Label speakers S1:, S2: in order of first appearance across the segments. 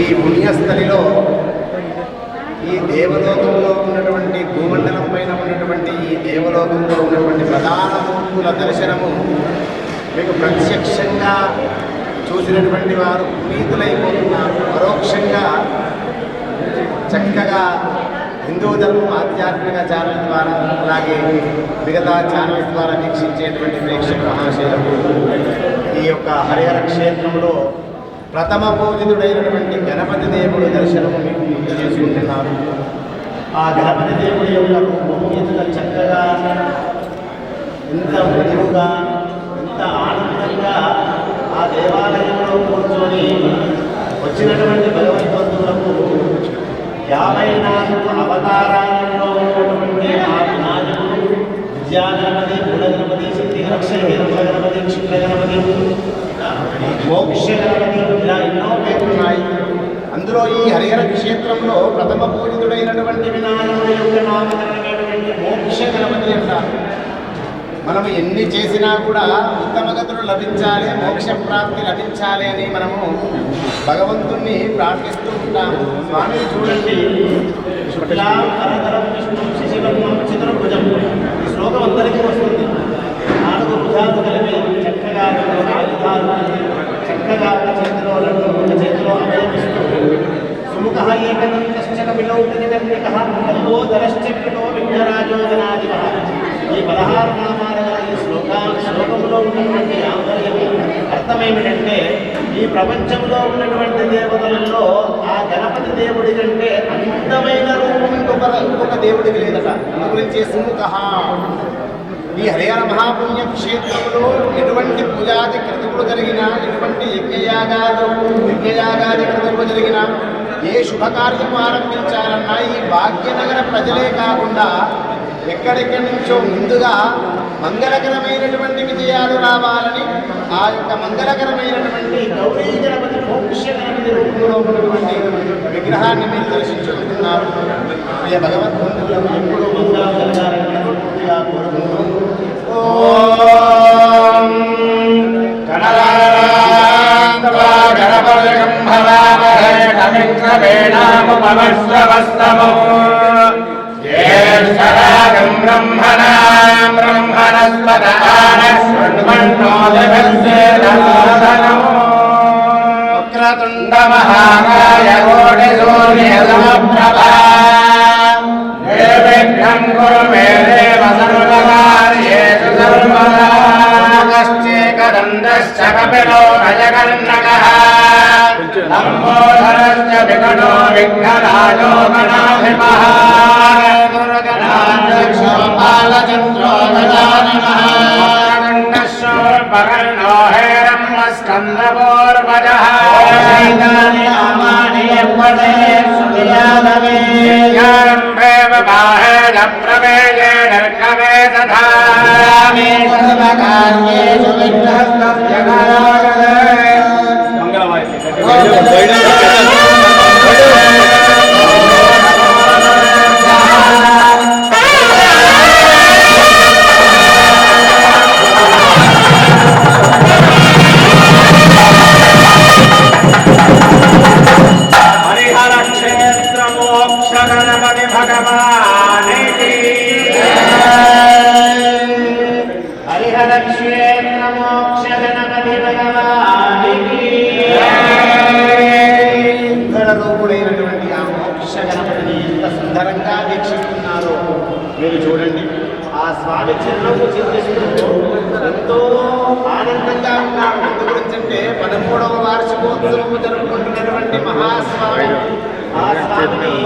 S1: ఈ పుణ్యస్థలిలో ఈ దేవలోకంలో ఉన్నటువంటి భూమండలం పైన ఉన్నటువంటి ఈ దేవలోకంలో ఉన్నటువంటి ప్రధాన మూర్తుల దర్శనము మీకు ప్రత్యక్షంగా చూసినటువంటి వారు పునీతులైపోతున్నారు. పరోక్షంగా చక్కగా హిందూ ధర్మం ఆధ్యాత్మిక ఛానల్ ద్వారా అలాగే మిగతా ఛానల్స్ ద్వారా వీక్షించేటువంటి ప్రేక్షక మహాశయులకు ఈ యొక్క హరిహర క్షేత్రంలో ప్రథమ పూజితుడైనటువంటి గణపతి దేవుడు దర్శనము మీకు గుర్తు చేసుకుంటున్నారు. ఆ గణపతి దేవుడి యొక్క రూపం ఎంత చక్కగా, ఎంత మృదువుగా, ఎంత ఆనందంగా ఆ దేవాలయంలో కూర్చొని వచ్చినటువంటి భగవద్బంధువులకు 54 అవతారాలలో ఉన్నటువంటి ఆ వినాయకుడు, విద్యాగణపతి, కులగణపతి, సిద్ధిరక్ష, హిరణ్యగణపతి, క్షిప్రగణపతి, మోక్ష గణపతి, ఇలా ఎన్నో పేర్లున్నాయి. అందులో ఈ హరిహర క్షేత్రంలో ప్రథమ పూజితుడైనటువంటి వినాయకుడి యొక్క నామకరణమైనటువంటి మోక్ష గణపతి అంటారు. మనము ఎన్ని చేసినా కూడా ఉత్తమగతులు లభించాలి, మోక్ష ప్రాప్తి లభించాలి అని మనము భగవంతుణ్ణి ప్రార్థిస్తూ ఉంటాము. స్వామి చూడండి, శుక్లాధరం విష్ణు శశివర్ణం చతుర్భుజం, ఈ శ్లోకం అందరికీ వస్తుంది. 4 భుజాలు కలిపి చక్కగా ఆయుధాలు చక్కగా ఒక చేతిలో రెండు, ఒక చేతిలో అభయమిస్తూ సుముఖ ఏకదంతశ్చ విలోకినికర్ణిక లంబోదరశ్చక్రో విఘ్నరాజోగనాదివ. ఈ 16 నామాల ఈ శ్లోకంలో ఉన్నటువంటి ఆంతర్యము అర్థమేమిటంటే, ఈ ప్రపంచంలో ఉన్నటువంటి దేవతలలో ఆ గణపతి దేవుడి కంటే అందమైన రూపం ఇంకొక దేవుడికి లేదట. అందు గురించి సుముఖ. ఈ హరిహర మహాపుణ్య క్షేత్రంలో ఎటువంటి పూజాది క్రతువులు జరిగినా, ఎటువంటి యజ్ఞయాగాది క్రతువులు జరిగినా, ఏ శుభకార్యం ఆరంభించాలన్నా ఈ భాగ్యనగర ప్రజలే కాకుండా ఎక్కడెక్కడి నుంచో ముందుగా మంగళకరమైనటువంటి విజయాలు రావాలని ఆ యొక్క మంగళకరమైనటువంటి గౌరీ గణపతి, మోక్ష గణపతి రూపంలో ఉన్నటువంటి విగ్రహాన్ని మీరు దర్శించుకుంటున్నారు. ప్రియ భగవద్బంధువులకు ఎప్పుడూ మంగళం కలగాలని పూర్తిగా కోరుకుంటూ
S2: జ్యేష్ఠరాగం బ్రహ్మణాం బ్రహ్మణస్పద వక్రతుండ మహాకాయ కోటి సూర్యసమప్రభా నిర్విఘ్నం కురు మే దేవ సర్వకార్యేషు సర్వదా. కశ్చేకదండశ్చ కపిలో గజకర్ణకః లంబోదరశ్చ వికటో విఘ్నరాజో గణాధిపః దుర్గణాధ్యక్షో బాలచంద్రో గజాననః పకర్ణో హేరమ్మ స్కందపూర్వజః. బాహేన ప్రవేశేన కవే తథా
S1: రూపుడైనటువంటి ఆ మోక్ష గణపతిని ఎంత సుందరంగా వీక్షిస్తున్నారో మీరు చూడండి. ఆ స్వామి చిరునవ్వు చింతిస్తూ ఎంతో ఆనందంగా ఉన్నారు. ఎందు గురించి అంటే 13వ వార్షికోత్సవము జరుపుకుంటున్నటువంటి మహాస్వామి ఆ స్వామిని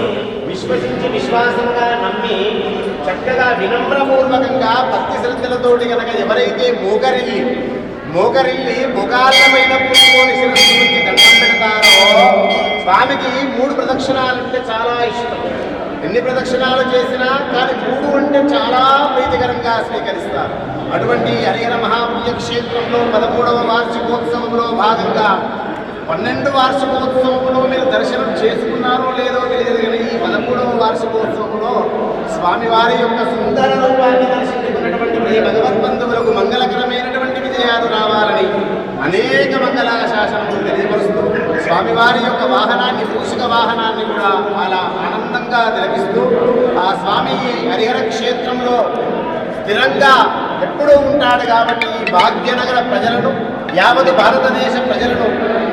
S1: విశ్వాసంగా నమ్మి చక్కగా వినమ్రపూర్వకంగా భక్తి శ్రద్ధలతోటి కనుక ఎవరైతే మోకరిల్లి ముఖాలమైన పూర్వోని శిరస్సు నుంచి దండం పెడతారో స్వామికి 3 ప్రదక్షిణాలంటే చాలా ఇష్టం. ఎన్ని ప్రదక్షిణాలు చేసినా కానీ 3 అంటే చాలా ప్రీతికరంగా స్వీకరిస్తారు. అటువంటి హరిహర మహాపుణ్యక్షేత్రంలో 13వ వార్షికోత్సవంలో భాగంగా 12 వార్షికోత్సవంలో మీరు దర్శనం చేసుకున్నారో లేదో తెలియదు కానీ ఈ 13వ వార్షికోత్సవంలో స్వామివారి యొక్క సుందర రూపాన్ని దర్శించుకున్నటువంటి ప్రియ భగవద్బంధువులకు మంగళకరమైనటువంటి విజయాలు రావాలని అనేక మంగళాశాసనములు తెలియపరుస్తూ
S3: స్వామివారి యొక్క వాహనాన్ని మూషిక వాహనాన్ని కూడా చాలా ఆనందంగా తిలకిస్తూ ఆ స్వామి హరిహర క్షేత్రంలో స్థిరంగా ఎప్పుడూ ఉంటాడు కాబట్టి ఈ భాగ్యనగర ప్రజలను యావత్ భారతదేశ ప్రజలను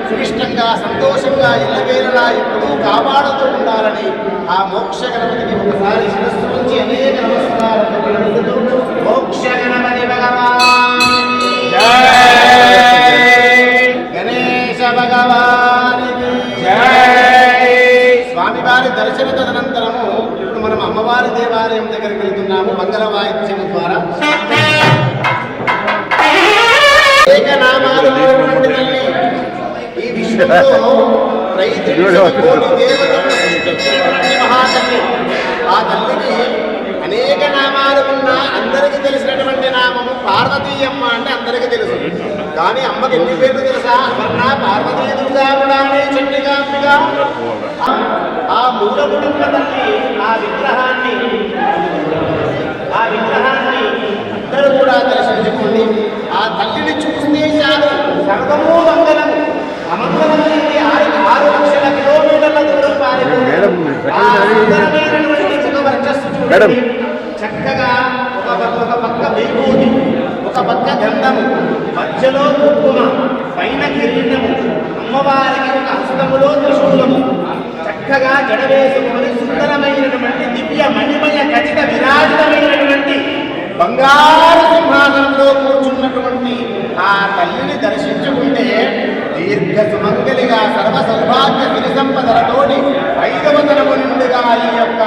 S3: సునిష్టంగా సంతోషంగా ఇళ్ళవేళలా ఎప్పుడూ కాపాడుతూ ఉండాలని ఆ మోక్ష గణపతికి ఒకసారి శిరస్సు నుంచి అనేక నమస్కారాలు మోక్ష గణపతి భగవాన్ గణేశ భగవానికి స్వామివారి దర్శన తదనంతరము ఇప్పుడు మనం అమ్మవారి దేవాలయం దగ్గరికి వెళ్తున్నాము మంగళ వాయిద్యం ద్వారా అనేక నామాలు ఈ విశ్వంలో మహాతల్లి ఆ తల్లికి అనేక నామాలు ఉన్నా అందరికీ తెలిసినటువంటి నామము పార్వతీయమ్మ అంటే అందరికీ తెలుసు. కానీ అమ్మకి ఎన్ని పేర్లు తెలుసా? అమర్ణ, పార్వతీ, దుర్గా, పురాణి, చండికాంబిక. ఆ మూలముడున్న తల్లి ఆ విగ్రహాన్ని అందరూ కూడా దర్శించుకోండి. ఆ తల్లిని చూస్తే చాలు సర్వము మంగళము. అమంగళమైంది 6 లక్షల కిలోమీటర్ల దూరం చక్కగా ఒక పక్క విభూతి, ఒక పక్క గంధము, మధ్యలో కుంకుమ, పైన కిరీటము, అమ్మవారికి ఒక హస్తములో త్రిశూలము, చక్కగా జడవేసుకొని సుందరమైనటువంటి దివ్య మణిమయ ఖచ్చిత విరాజితమైనటువంటి బంగారు సింహాసనంలో కూర్చున్నటువంటి ఆ తల్లిని దర్శించుకుంటే దీర్ఘ సుమంగలిగా సర్వ సౌభాగ్య సిరి సంపదలతోటి 5వ తరము నిండుగా ఈ యొక్క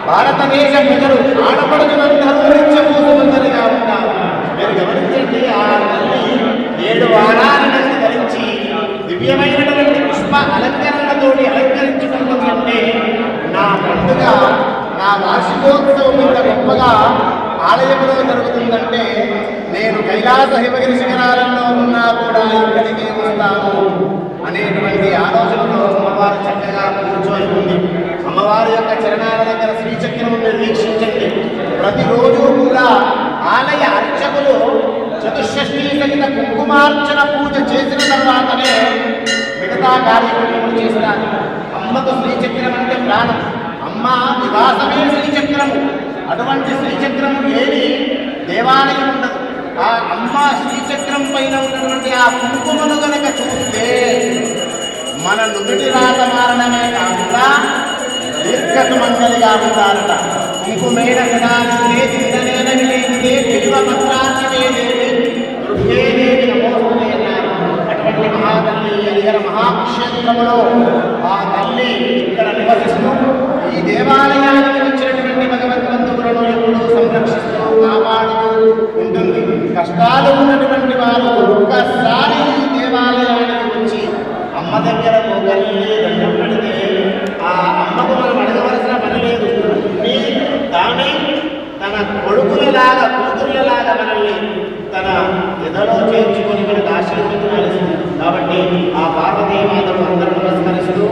S3: భారతదేశ ప్రజలు ఆడపడుతున్నందరూ నిత్యమూసుమందరిగా ఉంటారు. మీరు గమనించండి, ఆ తల్లి 7 వారాలను ధరించి దివ్యమైనటువంటి పుష్ప అలంకరణలతోటి అలంకరించుకుంటుందంటే నా పండుగ, నా వార్షికోత్సవం ఇంత గొప్పగా ఆలయంలో జరుగుతుందంటే నేను కైలాస హిమగిరి శిఖరాలలో ఉన్నా కూడా ఇక్కడికి వస్తాను అనేటువంటి ఆలోచనలో అమ్మవారు చక్కగా కూర్చొని ఉంది. అమ్మవారి యొక్క చరణాల దగ్గర శ్రీచక్రం వీక్షించండి. ప్రతిరోజు కూడా ఆలయ అర్చకులు చతుషష్ఠీ సహిత కుంకుమార్చన పూజ చేసిన తర్వాతనే మిగతా కార్యక్రమం చేస్తారు. అమ్మకు శ్రీచక్రం అంటే ప్రాణం. అమ్మ నివాసమే శ్రీచక్రము. అటువంటి శ్రీచక్రము లేని దేవాలయం ఉండదు. ఆ అమ్మ శ్రీచక్రం పైన ఉన్నటువంటి ఆ కుంకుమను గనక చూస్తే మన నుదుటి రాత మారణమే కాకుండా దీర్ఘసుమంగలిగా ఉంటారట. కుంకుమేణ సదాశివే చింతనేన విలేనిదే బిల్వపత్రాచివేదేవి దుర్గేదేవి నమోస్తుతే అన్నారు. అటువంటి మహాతల్లి హరిహర మహాక్షేత్రములో ఆ తల్లి ఇక్కడ నివసిస్తూ ఈ దేవాలయానికి వచ్చినటువంటి భగవద్బంధువులను ఎప్పుడూ సంరక్షిస్తూ కాపాడుతూ ఉంటుంది. కష్టాలు ఉన్నటువంటి వారు ఒక్కసారి ఈ దేవాలయానికి వచ్చి అమ్మ దగ్గర మోకరిల్లి దండం పెడితే ఆ అమ్మకు మనం అడగవలసిన పని లేదు. మీ తానే తన కొడుకులలాగా కూతురులలాగా మనల్ని తన ఎదలో చేర్చుకొని మనకు ఆశీర్వదించాలి. కాబట్టి ఆ పార్వతీ మాతను అందరూ నమస్కరిస్తూ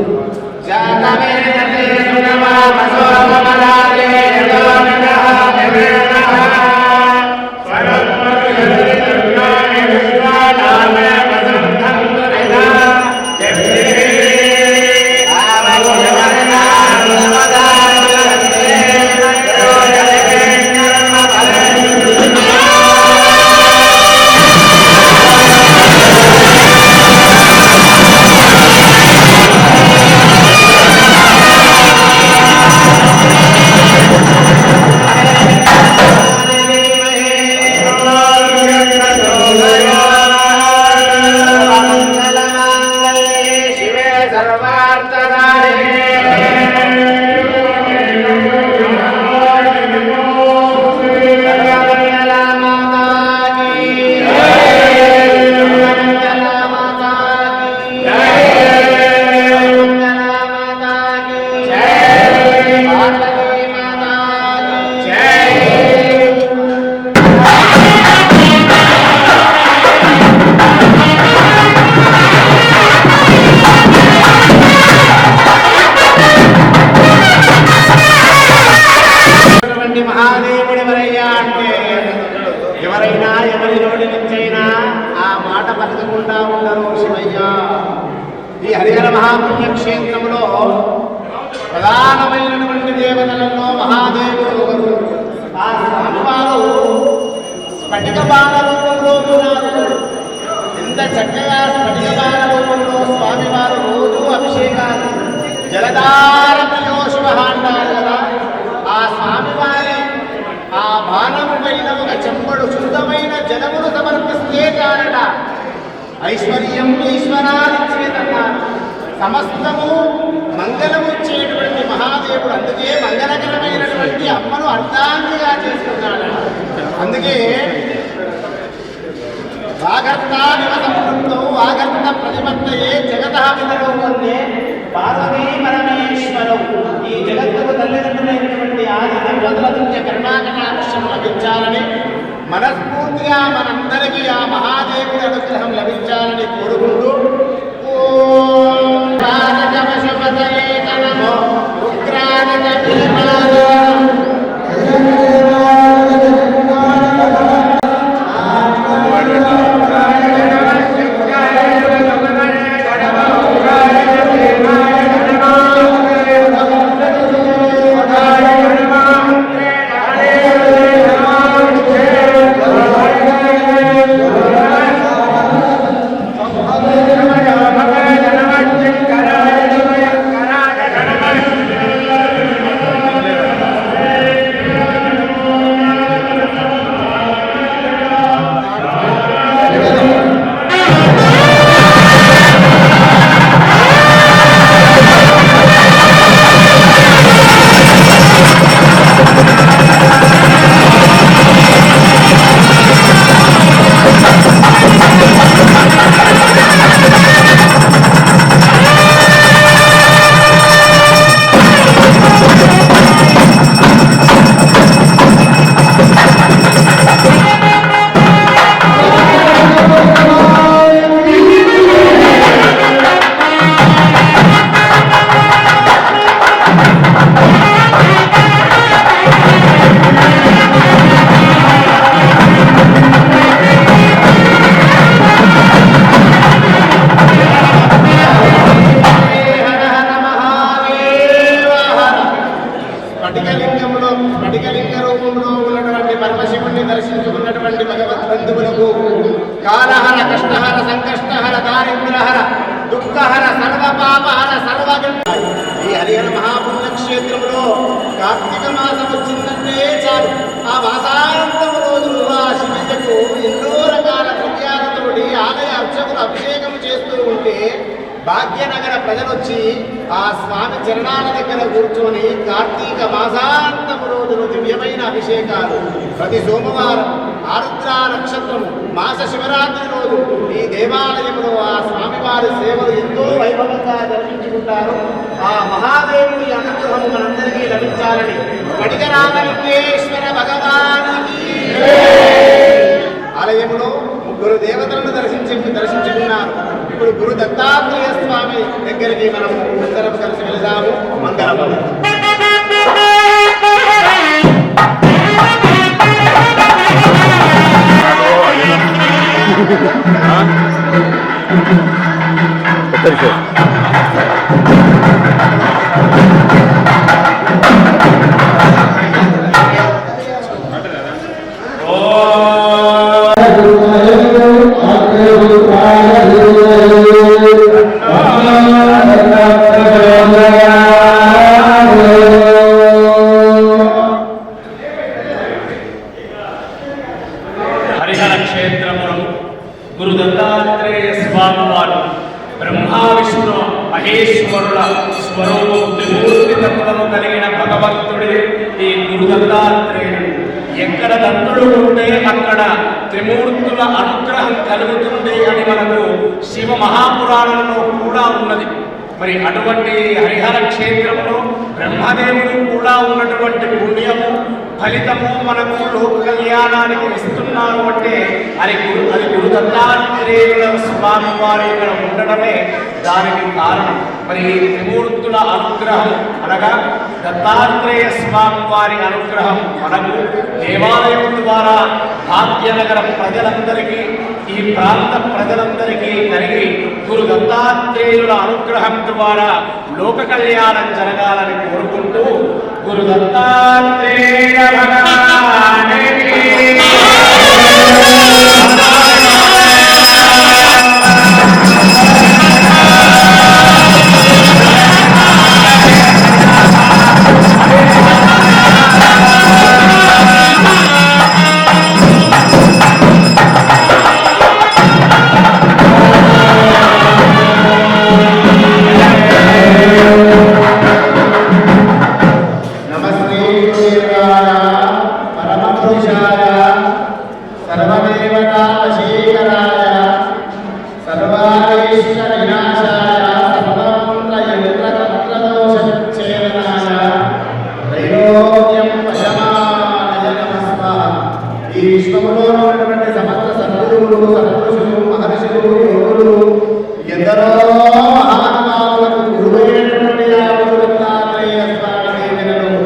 S3: స్ఫటిక బాణ రూపంలో ఉన్నారు. ఇంత చక్కగా స్ఫటిక బాణ రూపంలో స్వామివారు రోజు అభిషేకాలు జలధార ప్రియో శివ అంటారు కదా. ఆ స్వామివారి ఆ బాణము పైన ఒక చెంబడు శుద్ధమైన జలమును సమర్పిస్తే చాలట ఐశ్వర్యం ఈశ్వరాదిచ్చేదన్నారు. సమస్తము మంగళము ఇచ్చేటువంటి మహాదేవుడు. అందుకే మంగళకరమైనటువంటి అమ్మను అర్ధాంగిగా చేసుకున్నాడు. అందుకే వాగర్తావివ సంవృత్తౌ వాగర్త ప్రతిపత్తయే జగతః పితరౌ వందే పార్వతీ పరమేశ్వరౌ. ఈ జగత్తుకు తల్లిదండ్రులైనటువంటి ఆది దంపతుల నుంచి కరుణాకటాక్షం లభించాలని మనస్ఫూర్తిగా మనందరికీ ఆ మహాదేవుడి అనుగ్రహం లభించాలని కోరుకుంటూ స్ఫటికలింగ రూపంలో ఉన్నటువంటి పరమశివుణ్ణి దర్శించుకున్నటువంటి భగవద్బంధువులకు కాలహర కష్టహర సంకష్టహర దారిద్రహర దుఃఖహర సర్వపాపహర సర్వగణ. ఈ హరిహర మహాపుణ్యక్షేత్రంలో కార్తీక మాసం వచ్చిందంటే చాలు ఆ మాసాంతము రోజులు ఆ శివులకు ఎన్నో రకాల ద్రవ్యాలతోటి ఆలయ అర్చకులు అభిషేకం చేస్తూ ఉంటే భాగ్యనగర ప్రజలు వచ్చి ఆ స్వామి చరణాల దగ్గర కూర్చొని కార్తీక మాసాంతము రోజులు దివ్యమైన అభిషేకాలు ప్రతి సోమవారం ఆరుద్ర నక్షత్రము మాస శివరాత్రి రోజు ఈ దేవాలయంలో ఆ స్వామివారి సేవలు ఎంతో వైభవంగా జరిపించుకుంటారు. ఆ మహాదేవుడి అనుగ్రహము మనందరికీ లభించాలని కటికరామలింగేశ్వర భగవానికి ఆలయంలో ముగ్గురు దేవతలను దర్శించుకున్నారు. ఇప్పుడు గురు దత్తాత్రేయ స్వామి దగ్గరికి మనం అందరం కలిసి వెళ్దాము. మంగళం.
S2: హరిహర క్షేత్రమును గురు దత్తాత్రేయ స్వామి వారు బ్రహ్మ విష్ణు మహేశ్వరుల స్వరూపం త్రిమూర్తి తత్వము కలిగిన భగవంతుడే ఈ గురు దత్తాత్రేయుడు. ఎక్కడ దత్తుడు ఉంటే అక్కడ త్రిమూర్తుల అనుగ్రహం కలుగుతుంది అని మనకు శివ మహాపురాణంలో కూడా ఉన్నది. మరి అటువంటి హరిహర క్షేత్రంలో బ్రహ్మదేవుడు కూడా ఉన్నటువంటి పుణ్యము ఫలితము మనకు లోక కళ్యాణానికి ఇస్తున్నారు అంటే అది గురు దత్తాత్రేయుల స్వామి వారి ఇక్కడ ఉండడమే దానికి కారణం. మరి త్రిమూర్తుల అనుగ్రహం అనగా దత్తాత్రేయ స్వామి వారి అనుగ్రహం మనకు దేవాలయం ద్వారా భాగ్యనగర ప్రజలందరికీ ఈ ప్రాంత ప్రజలందరికీ కలిగి గురు దత్తాత్రేయుల అనుగ్రహం ద్వారా లోక కళ్యాణం జరగాలని కోరుకుంటూ గురు దత్తాత్రేయ భగవానికి
S3: ఈ విశ్వములో ఉన్నటువంటి సమస్త సద్గురువులు సత్పురుషులు మహర్షులు యోగులు ఎందరో మహానుభావులకు గురువైనటువంటి దత్తాత్రేయ స్వామి దేవతలను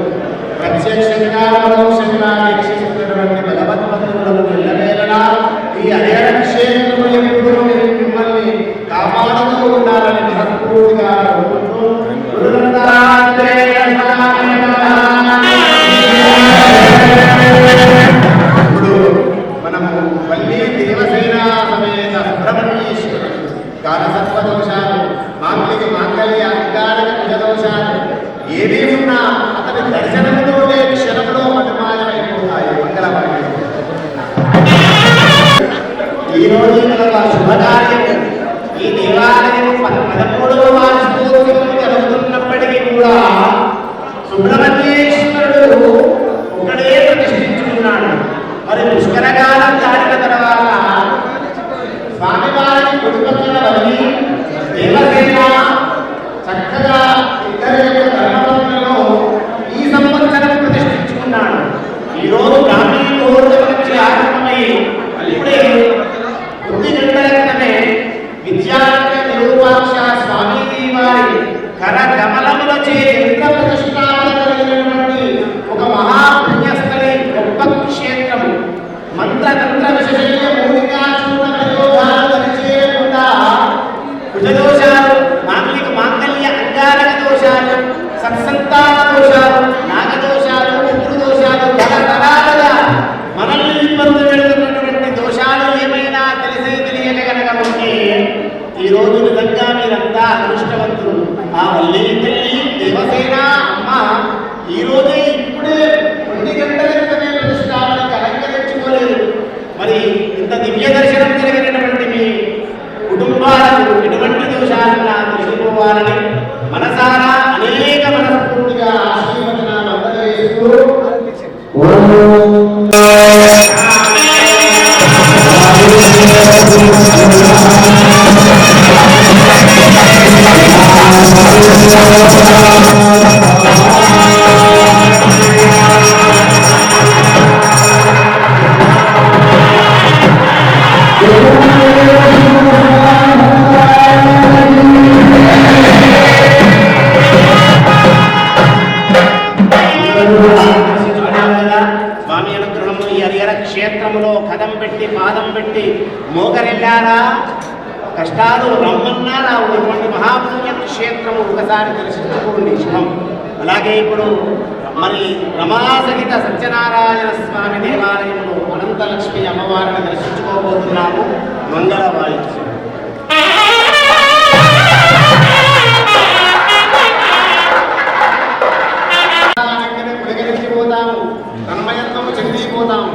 S3: ప్రత్యక్షంగా పరోక్షంగా వీక్షిస్తున్నటువంటి భగవద్బంధువులకు ఎల్లవేళలా ఈ హరిహర క్షేత్రము ఎప్పుడూ మిమ్మల్ని కాపాడుతూ ఉండాలని మనస్ఫూర్తిగా కోరుకుంటూ గురు దత్తాత్రేయ స్వామి దోషాలు మాంగళ్య మాంగళ్య అధికారిక కుజదోషాలు ఏవి ఉన్నా అతని దర్శనంతోనే క్షణంలో మటుమాయమైపోతాయి. మంగళమయం ఈ రోజు శుభకార్యం ఈ దేవాలయం 13వ వార్షికోత్సవం జరుగుతున్నప్పటికీ కూడా సుబ్రహ్మణ్యేశ్వరుడు ఒకడే ప్రతిష్ఠించుకున్నాడు. మరి పుష్కరకాలం దాటిన తర్వాత స్వామివారిని కుటుంబం వదిలి దేవసేన చక్కగా ఇద్దరి యొక్క ధర్మపత్రులను ఈ సంవత్సరం ప్రతిష్ఠించుకున్నాడు. ఈరోజు బ్రాహ్మీ ముహూర్తం నుంచి ఆరంభమై ఇప్పుడే కొద్ది గంటల క్రితమే విద్యార్థి నిరూపాక్ష స్వామీజీ వారి కర కమలములచే యంత్ర ప్రతిష్టాపన కలిగినటువంటి ఒక మహాపుణ్యస్థలి గొప్ప క్షేత్రము. మంత్రతంత్ర విశేష మూలికా కుజదోషాలు మాంగళిక మాంగళ్య అంగారక దోషాలు సత్సంతాన దోషాలు నాగదోషాలు పితృదోషాలు తరతరాలుగా మనల్ని ఇబ్బంది పెడుతున్నటువంటి దోషాలు ఏమైనా తెలియక కనుక ఉంటే ఈరోజు నిజంగా మీరంతా అదృష్టవంతులు. ఆ వల్లి తల్లి దేవసేన అమ్మ ఈరోజే ఇప్పుడే 2 గంటల క్రితమే ప్రతిష్టాపనకి అలంకరించుకోలేదు. మరి ఇంత దివ్య దర్శనం జరిగినటువంటి మీ కుటుంబాలకు ఎటువంటి దోషాలున్నా తొలగిపోవాలని మనసారా అనేక మనస్ఫూర్తిగా ఆశీర్వచనాలు అందజేస్తూ స్వామి అనుగ్రహము ఈ హరిహర క్షేత్రములో కదం పెట్టి పాదం పెట్టి మోకరెళ్ళారా కష్టాలు రమ్మన్నా రావుటువంటి మహాపుణ్య క్షేత్రము ఒకసారి దర్శించుకోండి శుభం. అలాగే ఇప్పుడు మరి రమాసహిత సత్యనారాయణ స్వామి దేవాలయంలో అనంతలక్ష్మి అమ్మవారిని దర్శించుకోబోతున్నాము. మంగళ వాయిద్యం తన్మయత్వము చెందిపోతాము.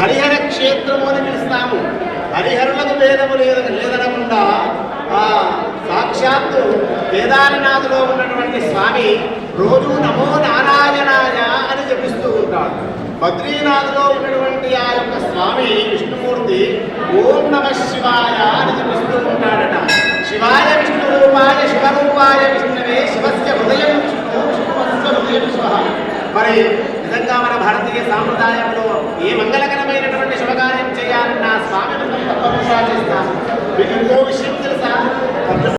S3: హరిహర క్షేత్రము అని పిలుస్తాము. హరిహరులకు భేదము లేదనకుండా సాక్షాత్తు కేదారనాథులో ఉన్నటువంటి స్వామి రోజు నమో నారాయణాయ అని జపిస్తూ ఉంటాడు. బద్రీనాథ్లో ఉన్నటువంటి ఆ యొక్క స్వామి విష్ణుమూర్తి ఓం నమ శివాయ అని జపిస్తూ ఉంటాడట. శివాయ విష్ణు రూపాయ శివరూపాయ విష్ణువే శివస్య హృదయం విష్ణు శివస్య హృదయం శివ. మరి నిజంగా మన భారతీయ సాంప్రదాయంలో ఏ మంగళకరమైనటువంటి శుభకార్యం చేయాలన్నా స్వామి తప్పకుండా చేస్తాం. మీకు ఇంకో విషయం తెలుసా?